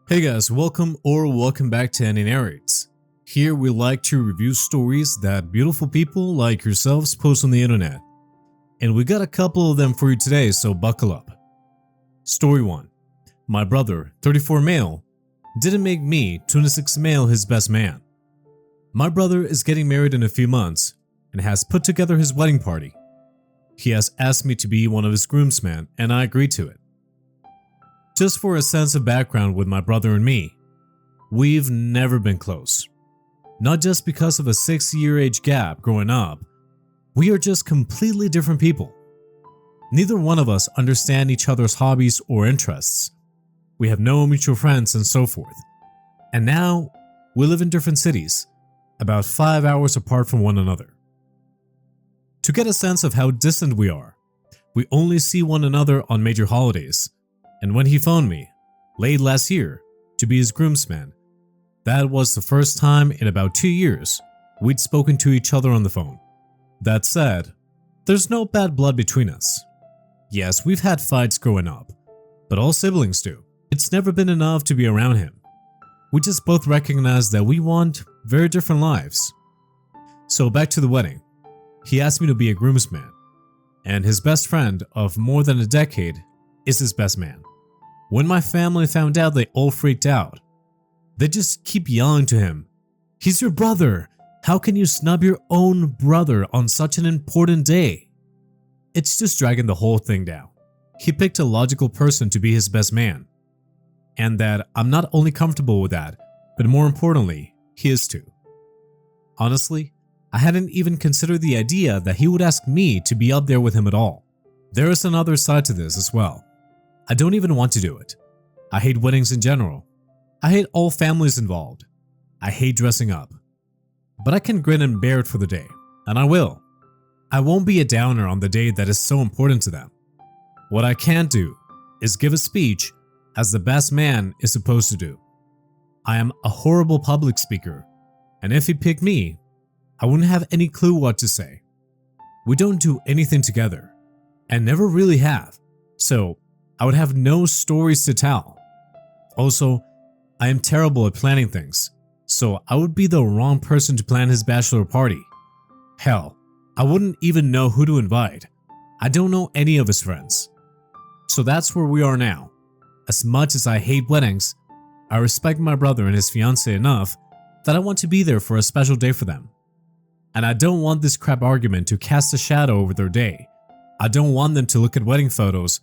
Hey guys, welcome back to Annie Narrates. Here we like to review stories that beautiful people like yourselves post on the internet. And we got a couple of them for you today, so buckle up. Story 1. My brother, 34 male, didn't make me, 26 male, his best man. My brother is getting married in a few months and has put together his wedding party. He has asked me to be one of his groomsmen and I agreed to it. Just for a sense of background with my brother and me, we've never been close. Not just because of a 6-year age gap growing up, we are just completely different people. Neither one of us understand each other's hobbies or interests. We have no mutual friends and so forth. And now, we live in different cities, about 5 hours apart from one another. To get a sense of how distant we are, we only see one another on major holidays. And when he phoned me, late last year, to be his groomsman, that was the first time in about 2 years we'd spoken to each other on the phone. That said, there's no bad blood between us. Yes, we've had fights growing up, but all siblings do. It's never been enough to be around him. We just both recognize that we want very different lives. So back to the wedding. He asked me to be a groomsman, and his best friend of more than a decade is his best man. When my family found out, they all freaked out. They just keep yelling to him, "He's your brother! How can you snub your own brother on such an important day?" It's just dragging the whole thing down. He picked a logical person to be his best man. And that I'm not only comfortable with that, but more importantly, he is too. Honestly, I hadn't even considered the idea that he would ask me to be up there with him at all. There is another side to this as well. I don't even want to do it. I hate weddings in general. I hate all families involved. I hate dressing up. But I can grin and bear it for the day, and I will. I won't be a downer on the day that is so important to them. What I can't do is give a speech as the best man is supposed to do. I am a horrible public speaker, and if he picked me, I wouldn't have any clue what to say. We don't do anything together, and never really have, so I would have no stories to tell. Also, I am terrible at planning things, so I would be the wrong person to plan his bachelor party. Hell, I wouldn't even know who to invite. I don't know any of his friends. So that's where we are now. As much as I hate weddings, I respect my brother and his fiancée enough that I want to be there for a special day for them. And I don't want this crap argument to cast a shadow over their day. I don't want them to look at wedding photos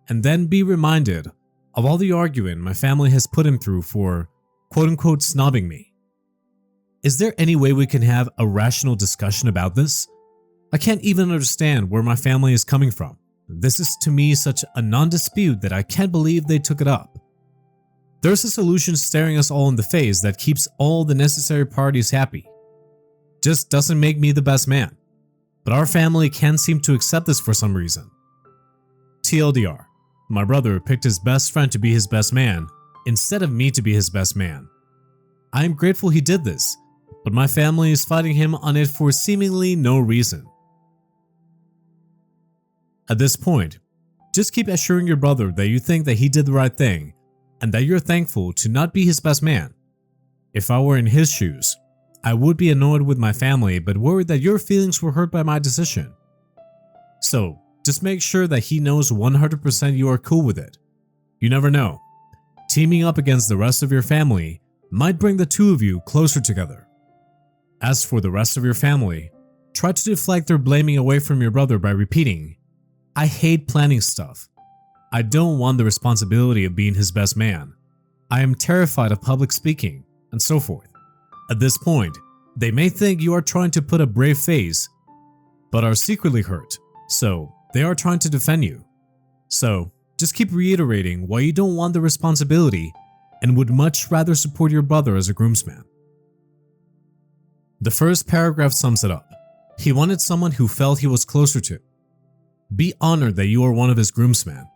and then be reminded of all the arguing my family has put him through for quote-unquote snobbing me. Is there any way we can have a rational discussion about this? I can't even understand where my family is coming from. This is to me such a non-dispute that I can't believe they took it up. There's a solution staring us all in the face that keeps all the necessary parties happy. Just doesn't make me the best man. But our family can't seem to accept this for some reason. TLDR. My brother picked his best friend to be his best man instead of me to be his best man. I am grateful he did this, but my family is fighting him on it for seemingly no reason. At this point, just keep assuring your brother that you think that he did the right thing and that you're thankful to not be his best man. If I were in his shoes, I would be annoyed with my family but worried that your feelings were hurt by my decision. So, just make sure that he knows 100% you are cool with it. You never know. Teaming up against the rest of your family might bring the two of you closer together. As for the rest of your family, try to deflect their blaming away from your brother by repeating, "I hate planning stuff. I don't want the responsibility of being his best man. I am terrified of public speaking," and so forth. At this point, they may think you are trying to put a brave face, but are secretly hurt, so they are trying to defend you. So, just keep reiterating why you don't want the responsibility and would much rather support your brother as a groomsman. The first paragraph sums it up. He wanted someone who felt he was closer to. Be honored that you are one of his groomsmen.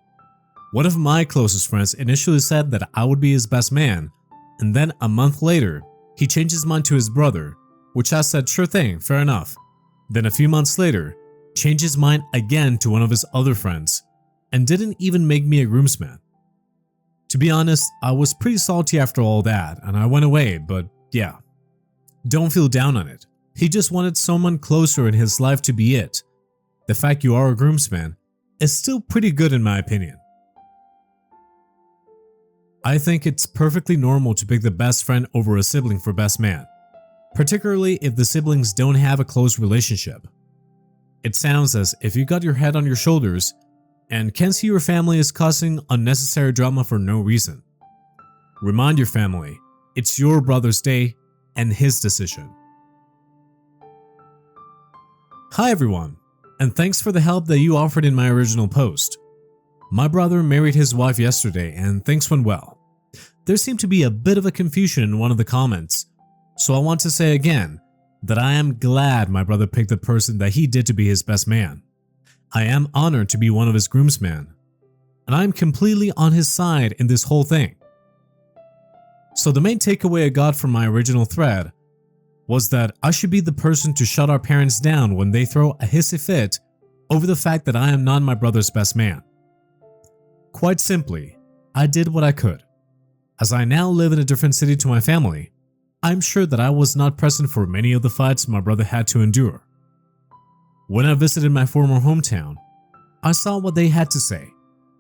One of my closest friends initially said that I would be his best man, and then a month later, he changed his mind to his brother, which I said sure thing, fair enough. Then a few months later, changed his mind again to one of his other friends, and didn't even make me a groomsman. To be honest, I was pretty salty after all that and I went away, but yeah. Don't feel down on it. He just wanted someone closer in his life to be it. The fact you are a groomsman is still pretty good in my opinion. I think it's perfectly normal to pick the best friend over a sibling for best man, particularly if the siblings don't have a close relationship. It sounds as if you got your head on your shoulders and can't see your family is causing unnecessary drama for no reason. Remind your family, it's your brother's day and his decision. Hi everyone, and thanks for the help that you offered in my original post. My brother married his wife yesterday and things went well. There seemed to be a bit of a confusion in one of the comments, so I want to say again that I am glad my brother picked the person that he did to be his best man. I am honored to be one of his groomsmen, and I am completely on his side in this whole thing. So the main takeaway I got from my original thread was that I should be the person to shut our parents down when they throw a hissy fit over the fact that I am not my brother's best man. Quite simply, I did what I could. As I now live in a different city to my family, I'm sure that I was not present for many of the fights my brother had to endure. When I visited my former hometown, I saw what they had to say,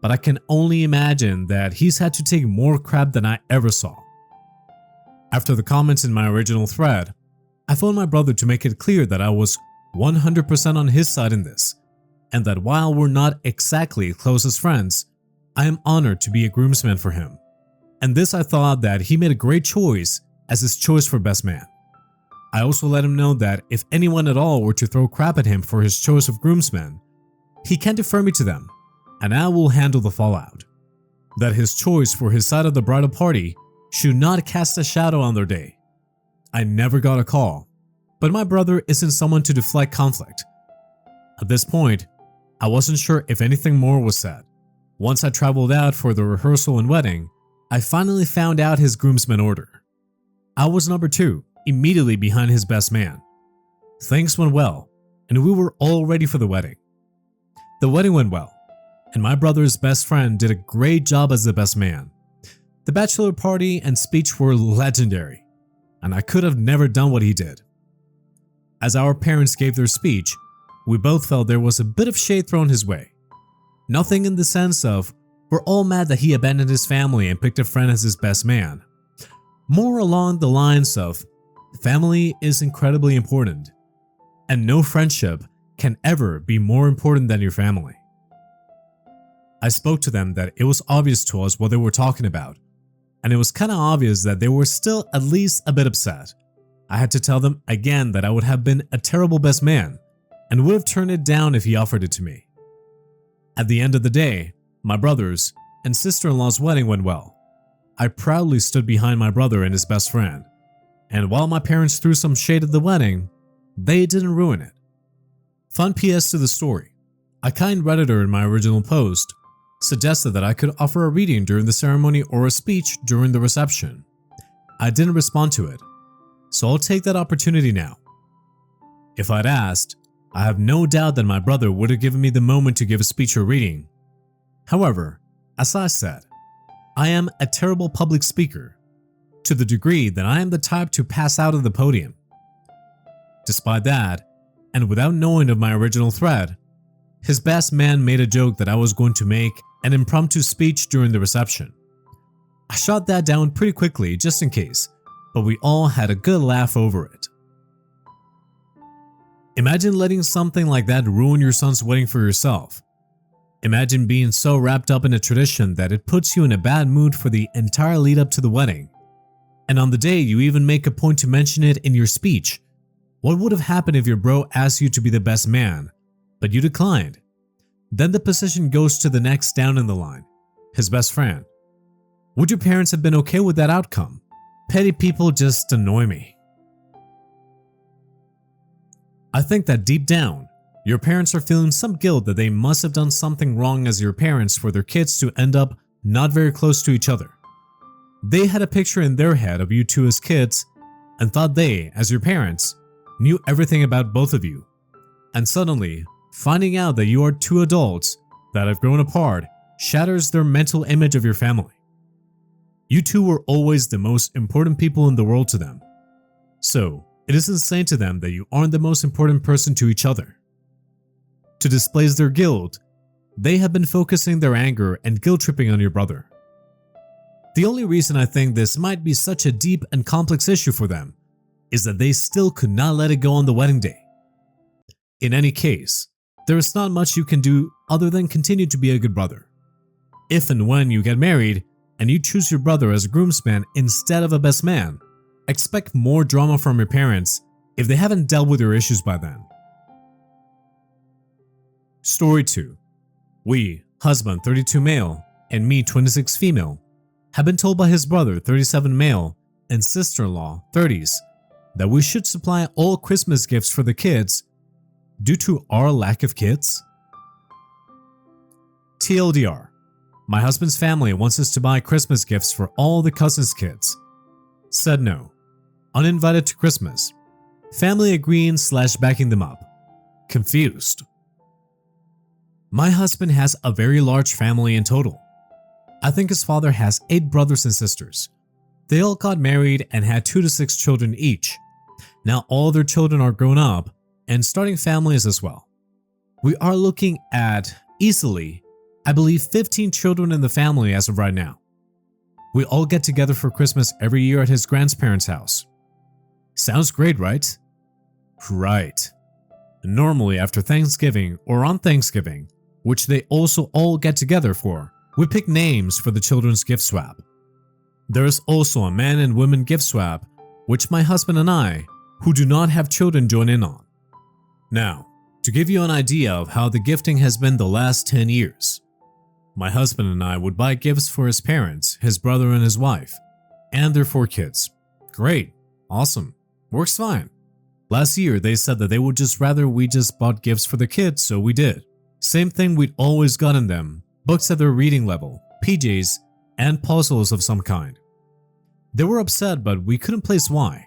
but I can only imagine that he's had to take more crap than I ever saw. After the comments in my original thread, I phoned my brother to make it clear that I was 100% on his side in this, and that while we're not exactly closest friends, I am honored to be a groomsman for him. And this I thought that he made a great choice as his choice for best man. I also let him know that if anyone at all were to throw crap at him for his choice of groomsmen, he can defer me to them, and I will handle the fallout. That his choice for his side of the bridal party should not cast a shadow on their day. I never got a call, but my brother isn't someone to deflect conflict. At this point, I wasn't sure if anything more was said. Once I traveled out for the rehearsal and wedding, I finally found out his groomsman order. I was number 2, immediately behind his best man. Things went well, and we were all ready for the wedding. The wedding went well, and my brother's best friend did a great job as the best man. The bachelor party and speech were legendary, and I could have never done what he did. As our parents gave their speech, we both felt there was a bit of shade thrown his way. Nothing in the sense of, we're all mad that he abandoned his family and picked a friend as his best man. More along the lines of, family is incredibly important, and no friendship can ever be more important than your family. I spoke to them that it was obvious to us what they were talking about, and it was kinda obvious that they were still at least a bit upset. I had to tell them again that I would have been a terrible best man and would have turned it down if he offered it to me. At the end of the day, my brother's and sister-in-law's wedding went well. I proudly stood behind my brother and his best friend, and while my parents threw some shade at the wedding, they didn't ruin it. Fun PS to the story: a kind redditor in my original post suggested that I could offer a reading during the ceremony or a speech during the reception. I didn't respond to it, so I'll take that opportunity now. If I'd asked, I have no doubt that my brother would have given me the moment to give a speech or reading. However, as I said, I am a terrible public speaker, to the degree that I am the type to pass out of the podium. Despite that, and without knowing of my original thread, his best man made a joke that I was going to make an impromptu speech during the reception. I shot that down pretty quickly just in case, but we all had a good laugh over it. Imagine letting something like that ruin your son's wedding for yourself. Imagine being so wrapped up in a tradition that it puts you in a bad mood for the entire lead up to the wedding. And on the day you even make a point to mention it in your speech. What would have happened if your bro asked you to be the best man, but you declined? Then the position goes to the next down in the line, his best friend. Would your parents have been okay with that outcome? Petty people just annoy me. I think that deep down, your parents are feeling some guilt that they must have done something wrong as your parents for their kids to end up not very close to each other. They had a picture in their head of you two as kids and thought they, as your parents, knew everything about both of you. And suddenly, finding out that you are two adults that have grown apart shatters their mental image of your family. You two were always the most important people in the world to them. So, it is insane to them that you aren't the most important person to each other. To displace their guilt, they have been focusing their anger and guilt tripping on your brother. The only reason I think this might be such a deep and complex issue for them is that they still could not let it go on the wedding day. In any case, there is not much you can do other than continue to be a good brother. If and when you get married and you choose your brother as a groomsman instead of a best man, expect more drama from your parents if they haven't dealt with your issues by then. Story 2. We, husband 32 male and me 26 female, have been told by his brother 37 male and sister-in-law 30s that we should supply all Christmas gifts for the kids due to our lack of kids. TLDR. My husband's family wants us to buy Christmas gifts for all the cousins' kids. Said no. Uninvited to Christmas. Family agreeing / backing them up. Confused. My husband has a very large family in total. I think his father has 8 brothers and sisters. They all got married and had 2 to 6 children each. Now all their children are grown up and starting families as well. We are looking at easily, I believe, 15 children in the family as of right now. We all get together for Christmas every year at his grandparents' house. Sounds great, right? Right. Normally after Thanksgiving or on Thanksgiving, which they also all get together for, we pick names for the children's gift swap. There is also a man and women gift swap, which my husband and I, who do not have children, join in on. Now, to give you an idea of how the gifting has been the last 10 years, my husband and I would buy gifts for his parents, his brother and his wife, and their 4 kids. Great, awesome, works fine. Last year they said that they would just rather we just bought gifts for the kids, so we did. Same thing we'd always gotten them, books at their reading level, PJs, and puzzles of some kind. They were upset, but we couldn't place why.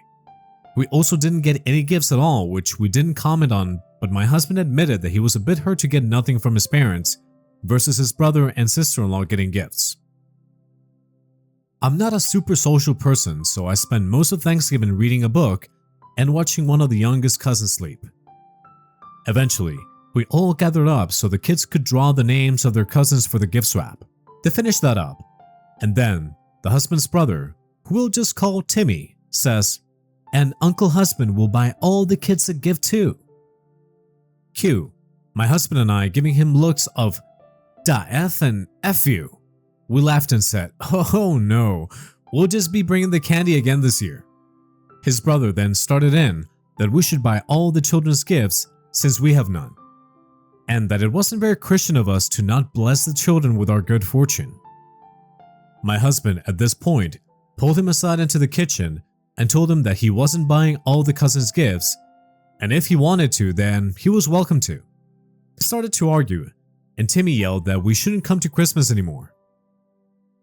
We also didn't get any gifts at all, which we didn't comment on, but my husband admitted that he was a bit hurt to get nothing from his parents versus his brother and sister-in-law getting gifts. I'm not a super social person, so I spent most of Thanksgiving reading a book and watching one of the youngest cousins sleep. Eventually, we all gathered up so the kids could draw the names of their cousins for the gift swap. They finished that up, and then the husband's brother, who we'll just call Timmy, says, "And Uncle Husband will buy all the kids a gift too." Cue, my husband and I giving him looks of "Da F and F you." We laughed and said, "Oh no, we'll just be bringing the candy again this year." His brother then started in that we should buy all the children's gifts since we have none, and that it wasn't very Christian of us to not bless the children with our good fortune. My husband at this point pulled him aside into the kitchen and told him that he wasn't buying all the cousins gifts, and if he wanted to, then he was welcome to. They started to argue, and Timmy yelled that we shouldn't come to Christmas anymore.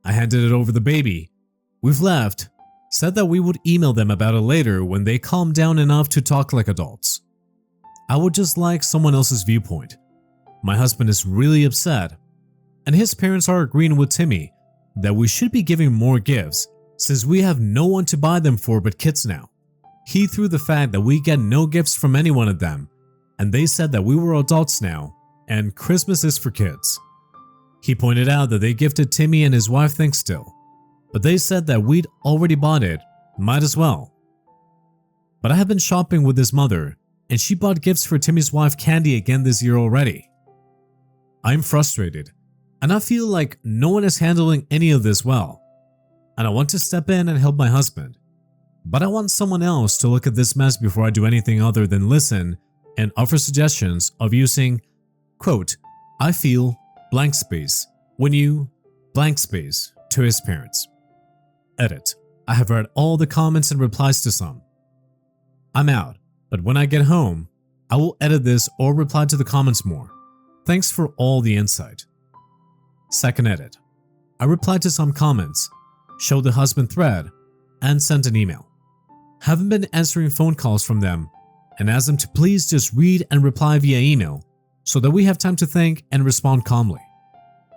I handed it over the baby. We've left, said that we would email them about it later when they calmed down enough to talk like adults. I would just like someone else's viewpoint. My husband is really upset, and his parents are agreeing with Timmy that we should be giving more gifts since we have no one to buy them for but kids now. He threw the fact that we get no gifts from any one of them, and they said that we were adults now and Christmas is for kids. He pointed out that they gifted Timmy and his wife things still, but they said that we'd already bought it, might as well. But I have been shopping with his mother, and she bought gifts for Timmy's wife candy again this year already. I'm frustrated, and I feel like no one is handling any of this well, and I want to step in and help my husband. But I want someone else to look at this mess before I do anything other than listen and offer suggestions of using, quote, "I feel blank space when you blank space" to his parents. Edit. I have read all the comments and replies to some. I'm out, but when I get home, I will edit this or reply to the comments more. Thanks for all the insight. Second edit. I replied to some comments, showed the husband thread, and sent an email. Haven't been answering phone calls from them and asked them to please just read and reply via email so that we have time to think and respond calmly.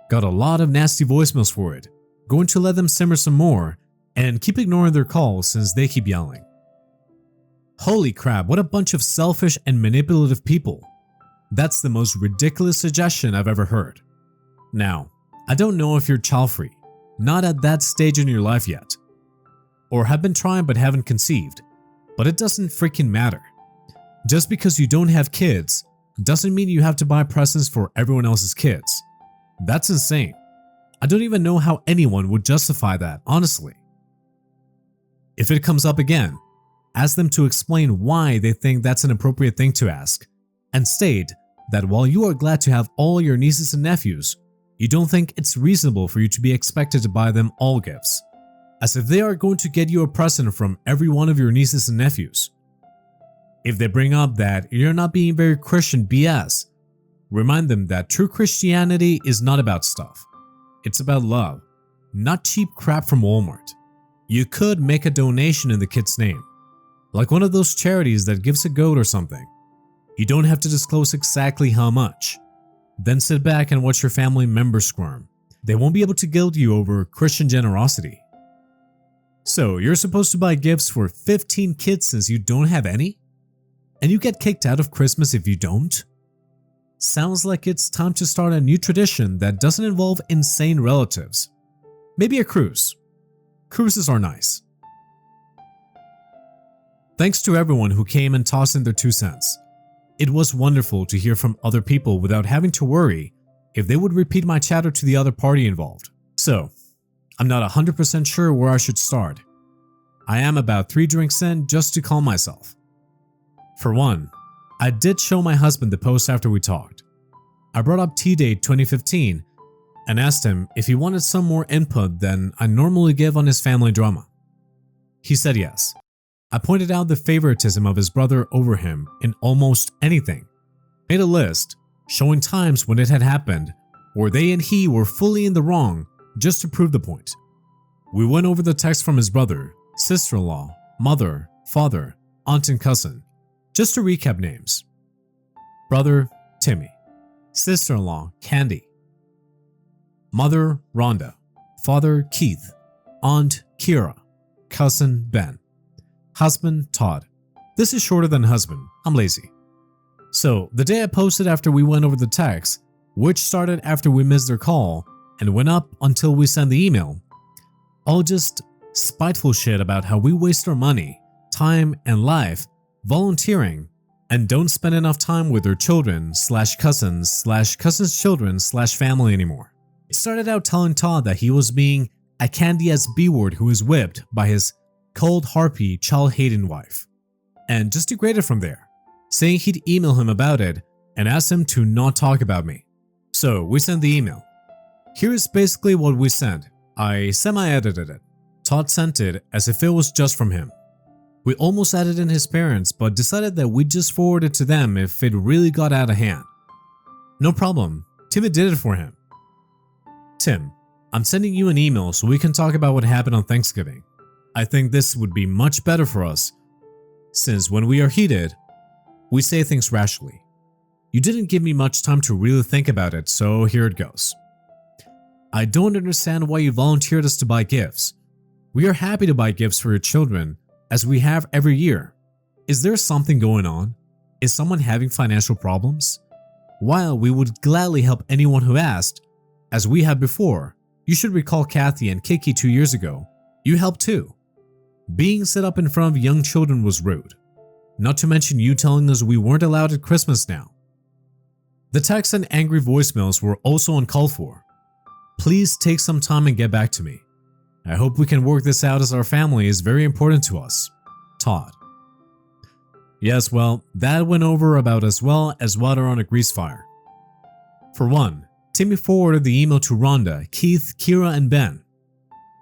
Got a lot of nasty voicemails for it, going to let them simmer some more and keep ignoring their calls since they keep yelling. Holy crap, what a bunch of selfish and manipulative people. That's the most ridiculous suggestion I've ever heard. Now, I don't know if you're child-free, not at that stage in your life yet, or have been trying but haven't conceived, but it doesn't freaking matter. Just because you don't have kids doesn't mean you have to buy presents for everyone else's kids. That's insane. I don't even know how anyone would justify that, honestly. If it comes up again, ask them to explain why they think that's an appropriate thing to ask, and state that while you are glad to have all your nieces and nephews, you don't think it's reasonable for you to be expected to buy them all gifts, as if they are going to get you a present from every one of your nieces and nephews. If they bring up that you're not being very Christian BS, remind them that true Christianity is not about stuff. It's about love, not cheap crap from Walmart. You could make a donation in the kid's name, like one of those charities that gives a goat or something. You don't have to disclose exactly how much. Then sit back and watch your family members squirm. They won't be able to guilt you over Christian generosity. So you're supposed to buy gifts for 15 kids since you don't have any? And you get kicked out of Christmas if you don't? Sounds like it's time to start a new tradition that doesn't involve insane relatives. Maybe a cruise. Cruises are nice. Thanks to everyone who came and tossed in their 2 cents. It was wonderful to hear from other people without having to worry if they would repeat my chatter to the other party involved. So, I'm not 100% sure where I should start. I am about 3 drinks in just to calm myself. For one, I did show my husband the post after we talked. I brought up T-Date 2015 and asked him if he wanted some more input than I normally give on his family drama. He said yes. I pointed out the favoritism of his brother over him in almost anything. Made a list showing times when it had happened where they and he were fully in the wrong just to prove the point. We went over the text from his brother, sister-in-law, mother, father, aunt and cousin. Just to recap names. Brother, Timmy. Sister-in-law, Candy. Mother, Rhonda. Father, Keith. Aunt, Kira. Cousin, Ben. Husband, Todd. This is shorter than husband. I'm lazy. So, the day I posted after we went over the text, which started after we missed their call and went up until we sent the email, all just spiteful shit about how we waste our money, time, and life volunteering and don't spend enough time with their children / cousins / cousins' children / family anymore. It started out telling Todd that he was being a candy-ass B-word who was whipped by his cold harpy child-hating wife, and just degraded from there, saying he'd email him about it and ask him to not talk about me. So we sent the email. Here is basically what we sent. I semi-edited it. Todd sent it as if it was just from him. We almost added in his parents, but decided that we'd just forward it to them if it really got out of hand. No problem, Timmy did it for him. Tim, I'm sending you an email so we can talk about what happened on Thanksgiving. I think this would be much better for us, since when we are heated, we say things rashly. You didn't give me much time to really think about it, so here it goes. I don't understand why you volunteered us to buy gifts. We are happy to buy gifts for your children, as we have every year. Is there something going on? Is someone having financial problems? While we would gladly help anyone who asked, as we have before, you should recall Kathy and Kiki 2 years ago. You helped too. Being set up in front of young children was rude. Not to mention you telling us we weren't allowed at Christmas now. The texts and angry voicemails were also uncalled for. Please take some time and get back to me. I hope we can work this out as our family is very important to us. Todd. Yes, well, that went over about as well as water on a grease fire. For one, Timmy forwarded the email to Rhonda, Keith, Kira, and Ben.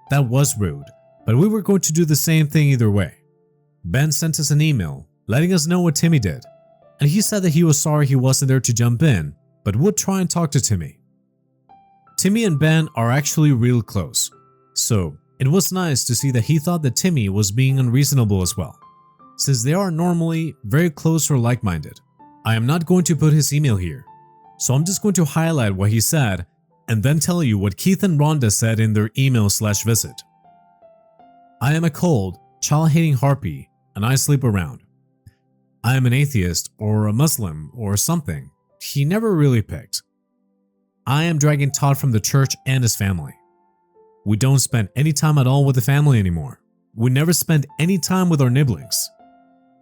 That was rude, but we were going to do the same thing either way. Ben sent us an email, letting us know what Timmy did, and he said that he was sorry he wasn't there to jump in, but would try and talk to Timmy. Timmy and Ben are actually real close, so it was nice to see that he thought that Timmy was being unreasonable as well, since they are normally very close or like-minded. I am not going to put his email here, so I'm just going to highlight what he said and then tell you what Keith and Rhonda said in their email/visit. I am a cold, child-hating harpy, and I sleep around. I am an atheist or a Muslim or something. He never really picked. I am dragging Todd from the church and his family. We don't spend any time at all with the family anymore. We never spend any time with our nibblings.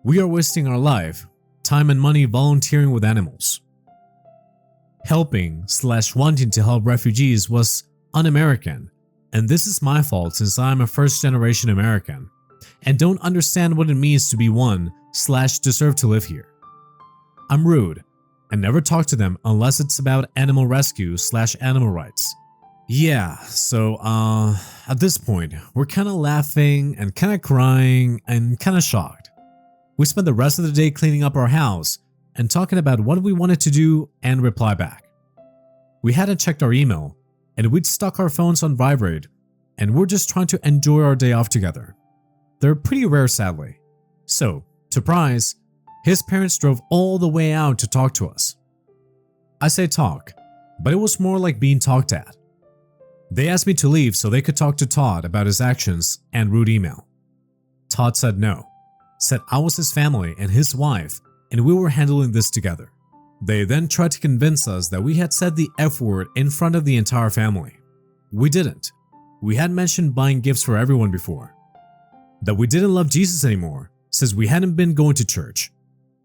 We are wasting our life, time and money volunteering with animals. Helping/wanting to help refugees was un-American, and this is my fault since I am a first-generation American and don't understand what it means to be one/deserve to live here. I'm rude and never talk to them unless it's about animal rescue/animal rights. Yeah, so at this point, we're kinda laughing and kinda crying and kinda shocked. We spent the rest of the day cleaning up our house and talking about what we wanted to do and reply back. We hadn't checked our email and we'd stuck our phones on vibrate and we're just trying to enjoy our day off together. They're pretty rare sadly. So, surprise, his parents drove all the way out to talk to us. I say talk, but it was more like being talked at. They asked me to leave so they could talk to Todd about his actions and rude email. Todd said no, said I was his family and his wife and we were handling this together. They then tried to convince us that we had said the F word in front of the entire family. We didn't. We had mentioned buying gifts for everyone before. That we didn't love Jesus anymore since we hadn't been going to church.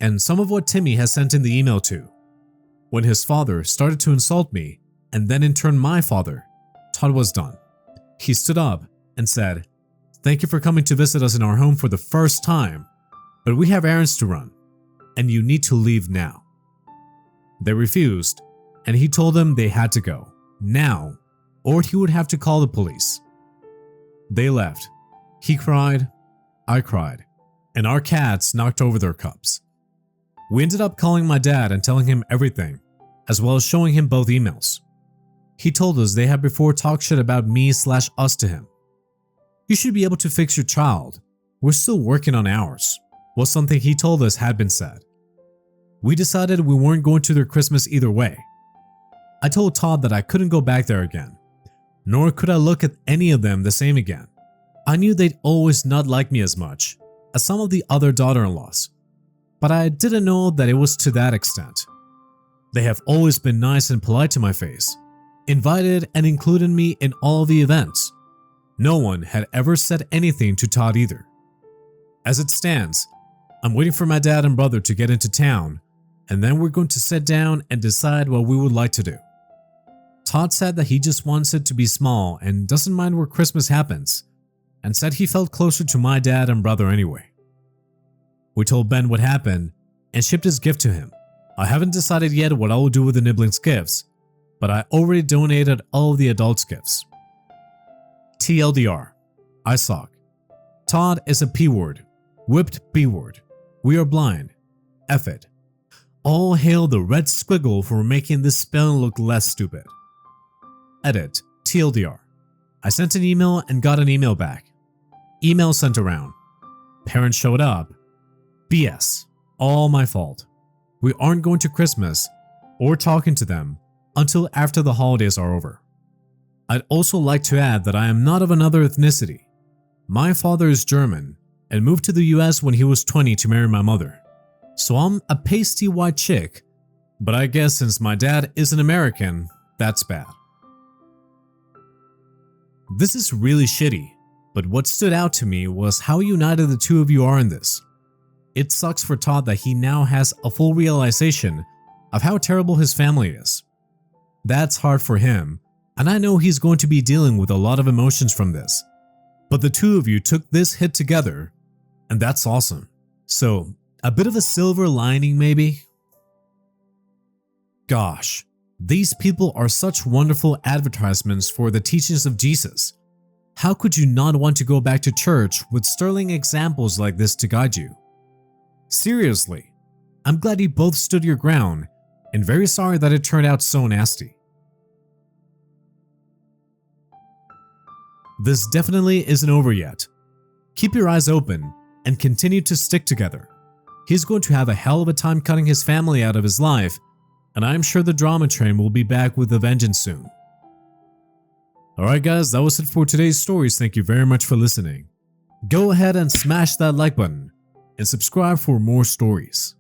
And some of what Timmy has sent in the email too. When his father started to insult me, and then in turn my father, Todd was done. He stood up and said, "Thank you for coming to visit us in our home for the first time, but we have errands to run, and you need to leave now." They refused, and he told them they had to go, now, or he would have to call the police. They left. He cried, I cried, and our cats knocked over their cups. We ended up calling my dad and telling him everything, as well as showing him both emails. He told us they had before talked shit about me/us to him. "You should be able to fix your child. We're still working on ours," was something he told us had been said. We decided we weren't going to their Christmas either way. I told Todd that I couldn't go back there again, nor could I look at any of them the same again. I knew they'd always not like me as much as some of the other daughter-in-laws, but I didn't know that it was to that extent. They have always been nice and polite to my face, invited and included me in all the events. No one had ever said anything to Todd either. As it stands, I'm waiting for my dad and brother to get into town, and then we're going to sit down and decide what we would like to do. Todd said that he just wants it to be small and doesn't mind where Christmas happens, and said he felt closer to my dad and brother anyway. We told Ben what happened and shipped his gift to him. I haven't decided yet what I will do with the nibblings' gifts, but I already donated all of the adults' gifts. TLDR, I suck. Todd is a P-word, whipped B-word. We are blind. F it. All hail the red squiggle for making this spelling look less stupid. Edit, TLDR. I sent an email and got an email back. Email sent around. Parents showed up. BS. All my fault. We aren't going to Christmas or talking to them until after the holidays are over. I'd also like to add that I am not of another ethnicity. My father is German and moved to the US when he was 20 to marry my mother. So I'm a pasty white chick, but I guess since my dad is an American, that's bad. This is really shitty, but what stood out to me was how united the two of you are in this. It sucks for Todd that he now has a full realization of how terrible his family is. That's hard for him, and I know he's going to be dealing with a lot of emotions from this. But the two of you took this hit together, and that's awesome. So, a bit of a silver lining maybe? Gosh, these people are such wonderful advertisements for the teachings of Jesus. How could you not want to go back to church with sterling examples like this to guide you? Seriously, I'm glad you both stood your ground and very sorry that it turned out so nasty. This definitely isn't over yet. Keep your eyes open and continue to stick together. He's going to have a hell of a time cutting his family out of his life, and I'm sure the drama train will be back with a vengeance soon. Alright guys, that was it for today's stories. Thank you very much for listening. Go ahead and smash that like button and subscribe for more stories.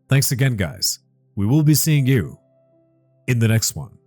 Thanks again guys. We will be seeing you in the next one.